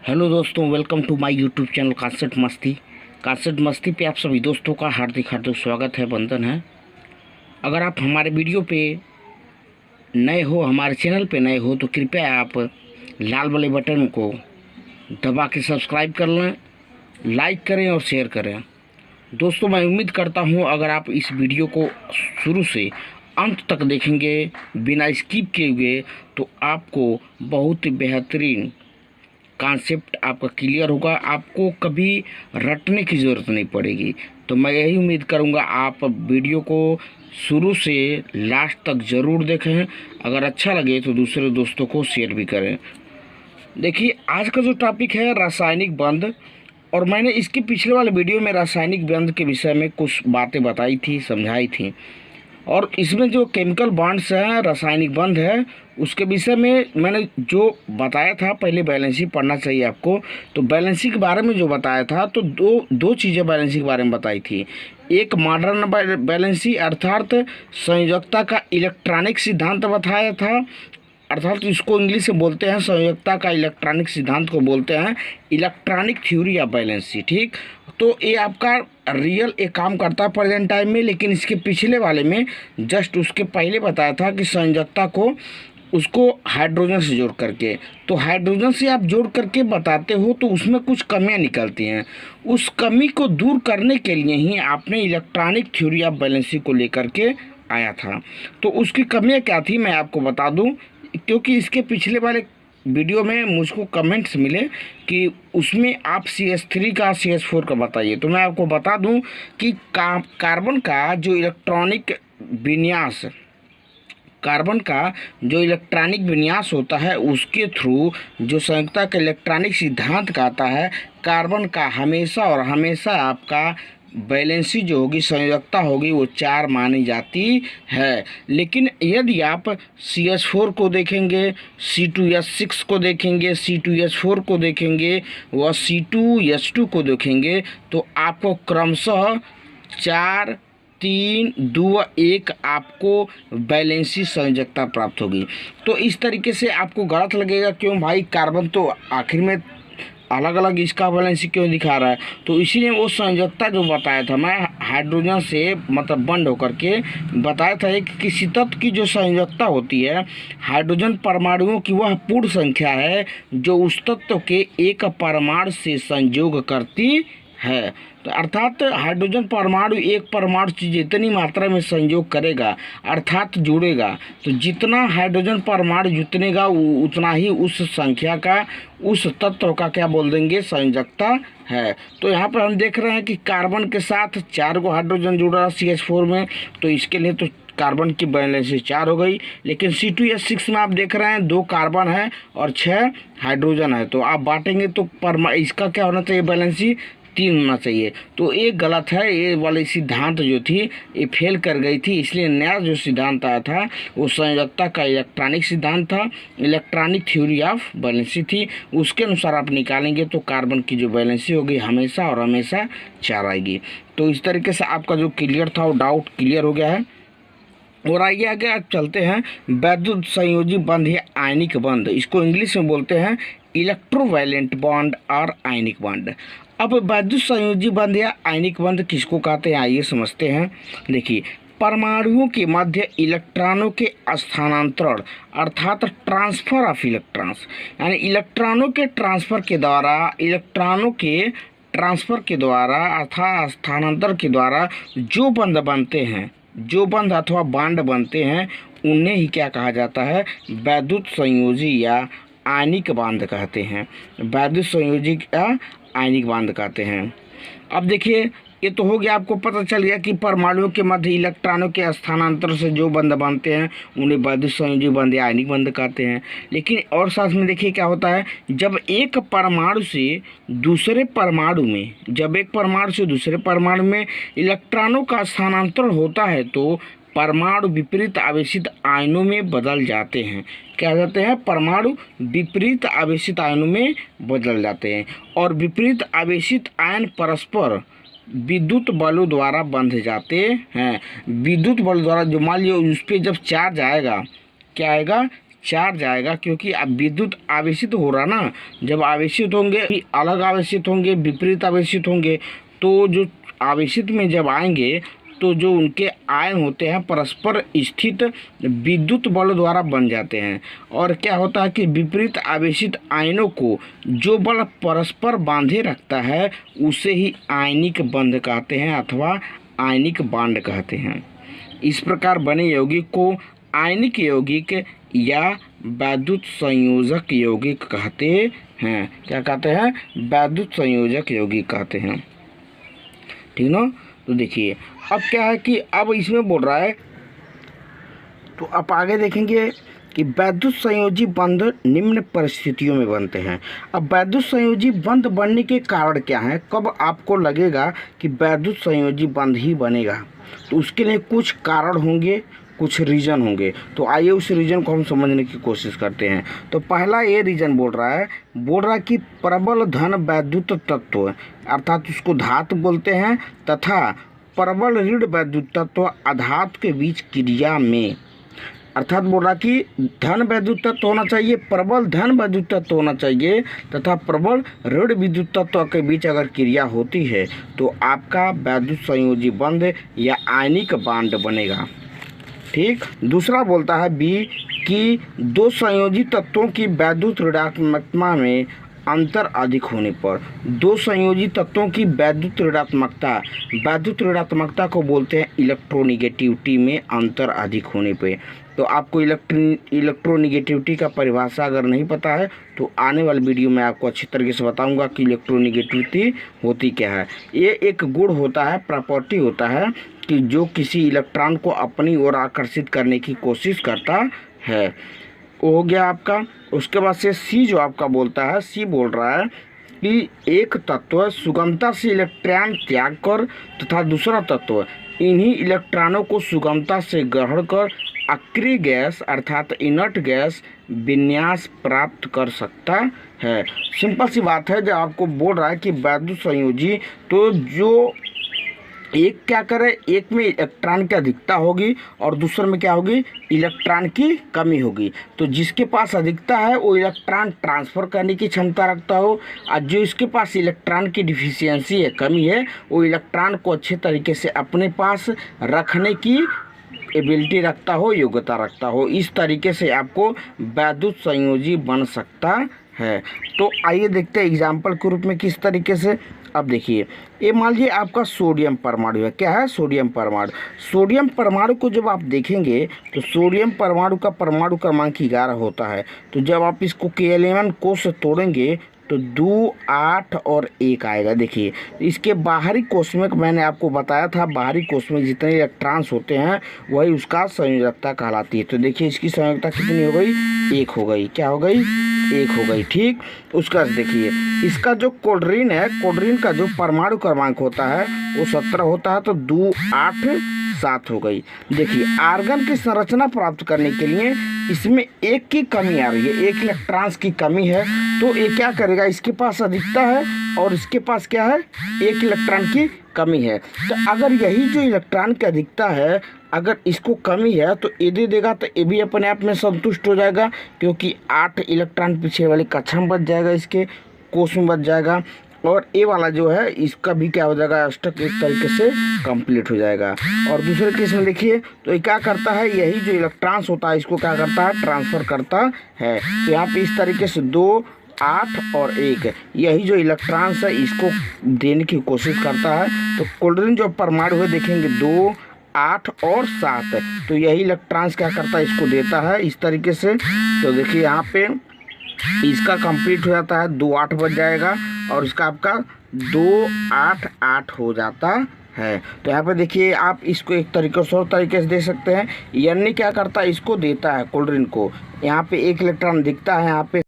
Hello दोस्तों, welcome to my YouTube channel concept Masti पे आप सभी दोस्तों का हार्दिक हार्दिक स्वागत है, वंदन है। अगर आप हमारे वीडियो पे नए हो, हमारे चैनल पे नए हो, तो कृपया आप लाल वाले बटन को दबा के सब्सक्राइब कर लें, लाइक करें और शेयर करें। दोस्तों, मैं उम्मीद करता हूँ अगर आप इस वीडियो को शुरू से अंत तक देखेंगे बिना स्किप किए हुए, तो आपको बहुत ही बेहतरीन कॉन्सेप्ट आपका क्लियर होगा, आपको कभी रटने की ज़रूरत नहीं पड़ेगी। तो मैं यही उम्मीद करूंगा आप वीडियो को शुरू से लास्ट तक ज़रूर देखें। अगर अच्छा लगे तो दूसरे दोस्तों को शेयर भी करें। देखिए, आज का जो टॉपिक है रासायनिक बंध, और मैंने इसके पिछले वाले वीडियो में रासायनिक बंध के विषय में कुछ बातें बताई थी, समझाई थी। और इसमें जो केमिकल बॉन्ड्स हैं, रासायनिक बंध है, उसके विषय में मैंने जो बताया था, पहले बैलेंसी पढ़ना चाहिए आपको। तो बैलेंसी के बारे में जो बताया था, तो दो चीज़ें बैलेंसी के बारे में बताई थी। एक मॉडर्न बैलेंसी अर्थात संयोजकता का इलेक्ट्रॉनिक सिद्धांत बताया था, अर्थात इसको इंग्लिश में बोलते हैं संयोजकता का इलेक्ट्रॉनिक सिद्धांत को बोलते हैं इलेक्ट्रॉनिक थ्योरी ऑफ बैलेंसी। ठीक, तो ये आपका रियल एक काम करता है प्रेजेंट टाइम में, लेकिन इसके पिछले वाले में जस्ट उसके पहले बताया था कि संयोजकता को उसको हाइड्रोजन से जोड़ करके, तो हाइड्रोजन से आप जोड़ करके बताते हो तो उसमें कुछ कमियां निकलती हैं। उस कमी को दूर करने के लिए ही आपने इलेक्ट्रॉनिक थ्योरी ऑफ बैलेंसी को लेकर के आया था। तो उसकी कमियां क्या थी मैं आपको बता दूं, क्योंकि इसके पिछले वाले वीडियो में मुझको कमेंट्स मिले कि उसमें आप CH3 का CH4 का बताइए। तो मैं आपको बता दूं कि कार्बन का जो इलेक्ट्रॉनिक विन्यास, कार्बन का जो इलेक्ट्रॉनिक विन्यास होता है, उसके थ्रू जो संयोजकता का इलेक्ट्रॉनिक सिद्धांत का आता है, कार्बन का हमेशा और हमेशा आपका बैलेंसी जो होगी, संयोजकता होगी, वो 4 मानी जाती है। लेकिन यदि आप CH4 को देखेंगे, C2H6 को देखेंगे, C2H4 को देखेंगे व C2H2 को देखेंगे, तो आपको क्रमशः 4, 3, 2, 1 आपको बैलेंसी संयोजकता प्राप्त होगी। तो इस तरीके से आपको गलत लगेगा, क्यों भाई, कार्बन तो आखिर में अलग अलग इसका बैलेंसी क्यों दिखा रहा है। तो इसीलिए वो संयोजकता जो बताया था मैं, हाइड्रोजन से मतलब बंद होकर के बताया था एक किसी तत्व की जो संयोजकता होती है, हाइड्रोजन परमाणुओं की वह पूर्ण संख्या है जो उस तत्व के एक परमाणु से संयोग करती है। तो अर्थात हाइड्रोजन परमाणु एक परमाणु से जितनी मात्रा में संयोग करेगा अर्थात जुड़ेगा, तो जितना हाइड्रोजन परमाणु जुटनेगा उतना ही उस संख्या का, उस तत्व का क्या बोल देंगे, संयोजकता है। तो यहाँ पर हम देख रहे हैं कि कार्बन के साथ 4 को हाइड्रोजन जुड़ रहा है CH4 में, तो इसके लिए तो कार्बन की बैलेंसी 4 हो गई। लेकिन C2H6 में आप देख रहे हैं 2 कार्बन है और 6 हाइड्रोजन है, तो आप बांटेंगे तो इसका क्या होना चाहिए, बैलेंसी 3 होना चाहिए। तो ये गलत है, ये वाली सिद्धांत जो थी ये फेल कर गई थी। इसलिए नया जो सिद्धांत आया था वो संयोजकता का इलेक्ट्रॉनिक सिद्धांत था, इलेक्ट्रॉनिक थ्योरी ऑफ बैलेंसी थी। उसके अनुसार आप निकालेंगे तो कार्बन की जो बैलेंसी होगी हमेशा और हमेशा 4 आएगी। तो इस तरीके से आपका जो क्लियर था वो डाउट क्लियर हो गया है। और आइए आगे आप चलते हैं, वैद्युत संयोजी बंध या आयनिक बंध, इसको इंग्लिश में बोलते हैं इलेक्ट्रोवैलेंट बॉन्ड और आयनिक बॉन्ड। अब वैद्युत संयोजी बंध या आयनिक बंध किसको कहते हैं, आइए समझते हैं। देखिए, परमाणुओं के मध्य इलेक्ट्रॉनों के स्थानांतरण अर्थात ट्रांसफर ऑफ इलेक्ट्रॉन्स, यानी इलेक्ट्रॉनों के ट्रांसफर के द्वारा, इलेक्ट्रॉनों के ट्रांसफर के द्वारा अर्थात स्थानांतरण के द्वारा जो बंध बनते हैं, जो बंध अथवा बांड बनते हैं, उन्हें ही क्या कहा जाता है, वैद्युत संयोजी या आयनिक बांध कहते हैं। वैद्युत संयोजी या आयनिक बांध कहते हैं। अब देखिए, ये तो हो गया, आपको पता चल गया कि परमाणुओं के मध्य इलेक्ट्रॉनों के स्थानांतरण से जो बंध बनते हैं उन्हें वैद्युत संयोजी बंध या आयनिक बंध कहते हैं। लेकिन और साथ में देखिए क्या होता है, जब एक परमाणु से दूसरे परमाणु में, जब एक परमाणु से दूसरे परमाणु में इलेक्ट्रॉनों का स्थानांतरण होता है तो परमाणु विपरीत आवेशित आयनों में बदल जाते हैं। क्या जाते हैं, परमाणु विपरीत आवेशित आयनों में बदल जाते हैं। और विपरीत आवेशित आयन परस्पर विद्युत बलों द्वारा बंध जाते हैं। विद्युत बल द्वारा, जो मान लीजिए उस पर जब चार्ज आएगा, क्या आएगा, चार्ज आएगा, क्योंकि अब विद्युत आवेशित हो रहा ना, जब आवेशित होंगे अलग आवेशित होंगे, विपरीत आवेशित होंगे, तो जो आवेशित में जब आएंगे तो जो उनके आयन होते हैं परस्पर स्थित विद्युत बल द्वारा बन जाते हैं। और क्या होता है कि विपरीत आवेशित आयनों को जो बल परस्पर बांधे रखता है उसे ही आयनिक बंध कहते हैं अथवा आयनिक बांड कहते हैं। इस प्रकार बने यौगिक को आयनिक यौगिक या वैद्युत संयोजक यौगिक कहते हैं। क्या कहते हैं? वैद्युत संयोजक यौगिक कहते हैं। ठीक ना। तो देखिए अब क्या है कि अब इसमें बोल रहा है, तो अब आगे देखेंगे कि वैद्युत संयोजी बंध निम्न परिस्थितियों में बनते हैं। अब वैद्युत संयोजी बंध बनने के कारण क्या है, कब आपको लगेगा कि वैद्युत संयोजी बंध ही बनेगा, तो उसके लिए कुछ कारण होंगे, कुछ रीजन होंगे। तो आइए उस रीजन को हम समझने की कोशिश करते हैं। तो पहला ये रीजन बोल रहा है कि प्रबल धन वैद्युत तत्व, अर्थात उसको धातु बोलते हैं, तथा प्रबल ऋण वैद्युत तत्व अधातु के बीच क्रिया में, अर्थात बोल रहा कि धन वैद्युत तत्व होना चाहिए, प्रबल धन वैद्युत तत्व होना चाहिए, तथा प्रबल ऋण विद्युत तत्व के बीच अगर क्रिया होती है तो आपका वैद्युत संयोजी बंध या आयनिक बांड बनेगा। ठीक। दूसरा बोलता है बी कि दो संयोजी तत्वों की वैद्युत ऋणात्मकता में अंतर अधिक होने पर, दो संयोजी तत्वों की वैद्युत ऋणात्मकता को बोलते हैं इलेक्ट्रोनिगेटिविटी में अंतर अधिक होने पे। तो आपको इलेक्ट्रोनिगेटिविटी का परिभाषा अगर नहीं पता है तो आने वाली वीडियो में आपको अच्छी तरीके से बताऊंगा कि इलेक्ट्रोनिगेटिविटी होती क्या है। ये एक गुण होता है, प्रॉपर्टी होता है कि जो किसी इलेक्ट्रॉन को अपनी ओर आकर्षित करने की कोशिश करता है। वो हो गया आपका। उसके बाद से सी जो आपका बोलता है, सी बोल रहा है कि एक तत्व सुगमता से इलेक्ट्रॉन त्याग कर तथा दूसरा तत्व इन्हीं इलेक्ट्रॉनों को सुगमता से ग्रहण कर अक्रिय गैस अर्थात इनर्ट गैस विन्यास प्राप्त कर सकता है। सिंपल सी बात है, जब आपको बोल रहा है कि वैद्युत संयोजी, तो जो एक क्या करे, एक में इलेक्ट्रॉन की अधिकता होगी और दूसरे में क्या होगी, इलेक्ट्रॉन की कमी होगी। तो जिसके पास अधिकता है वो इलेक्ट्रॉन ट्रांसफ़र करने की क्षमता रखता हो, और जो इसके पास इलेक्ट्रॉन की डिफिशियंसी है, कमी है, वो इलेक्ट्रॉन को अच्छे तरीके से अपने पास रखने की एबिलिटी रखता हो, योग्यता रखता हो। इस तरीके से आपको वैद्युत संयोजी बन सकता है। तो आइए देखते हैं एग्जाम्पल के रूप में किस तरीके से। अब देखिए, ये मान लीजिए आपका सोडियम परमाणु है। क्या है? सोडियम परमाणु। सोडियम परमाणु को जब आप देखेंगे तो सोडियम परमाणु का परमाणु क्रमांक 11 होता है। तो जब आप इसको K11 को से तोड़ेंगे तो 2, 8 और 1 आएगा। देखिए इसके बाहरी कोश में मैंने आपको बताया था, बाहरी कोश में जितने इलेक्ट्रॉन्स होते हैं वही उसका संयोजकता कहलाती है। तो देखिए इसकी संयोजकता कितनी हो गई? 1 हो गई। क्या हो गई? 1 हो गई। ठीक। उसका देखिए इसका जो कोल्ड्रीन है, कोल्ड्रीन का जो परमाणु क्रमांक होता है वो 17 होता है। तो 2, 8, 7 हो गई। देखिए आर्गन की संरचना प्राप्त करने के लिए इसमें 1 की कमी आ रही है, 1 इलेक्ट्रॉन्स की कमी है। तो ये क्या करेगा, इसके पास अधिकता है और इसके पास क्या है, 1 इलेक्ट्रॉन की कमी है। तो अगर यही जो इलेक्ट्रॉन की अधिकता है, अगर इसको कमी है तो ये दे देगा, तो ये भी अपने आप में संतुष्ट हो जाएगा, क्योंकि 8 इलेक्ट्रॉन पीछे वाली कक्षा में बच जाएगा, इसके कोश में बच जाएगा। और ए वाला जो है इसका भी क्या हो जाएगा, अष्टक एक तरीके से कंप्लीट हो जाएगा। और दूसरे केस में देखिए तो ये क्या करता है, यही जो इलेक्ट्रॉन्स होता है इसको क्या करता है, ट्रांसफ़र करता है। तो यहाँ पे इस तरीके से 2, 8 और 1 यही जो इलेक्ट्रॉन्स है इसको देने की कोशिश करता है। तो कोल्ड्रीन जो परमाणु है देखेंगे 2, 8 और 7, तो यही इलेक्ट्रॉन्स क्या करता है, इसको देता है इस तरीके से। तो देखिए यहाँ पे इसका कंप्लीट हो जाता है, 2, 8 बच जाएगा और इसका आपका 2, 8, 8 हो जाता है। तो यहाँ पे देखिए आप इसको एक तरीके से और तरीके से दे सकते हैं। यानी क्या करता है, इसको देता है कोल्ड्रीन को, यहाँ पे 1 इलेक्ट्रॉन दिखता है यहाँ पे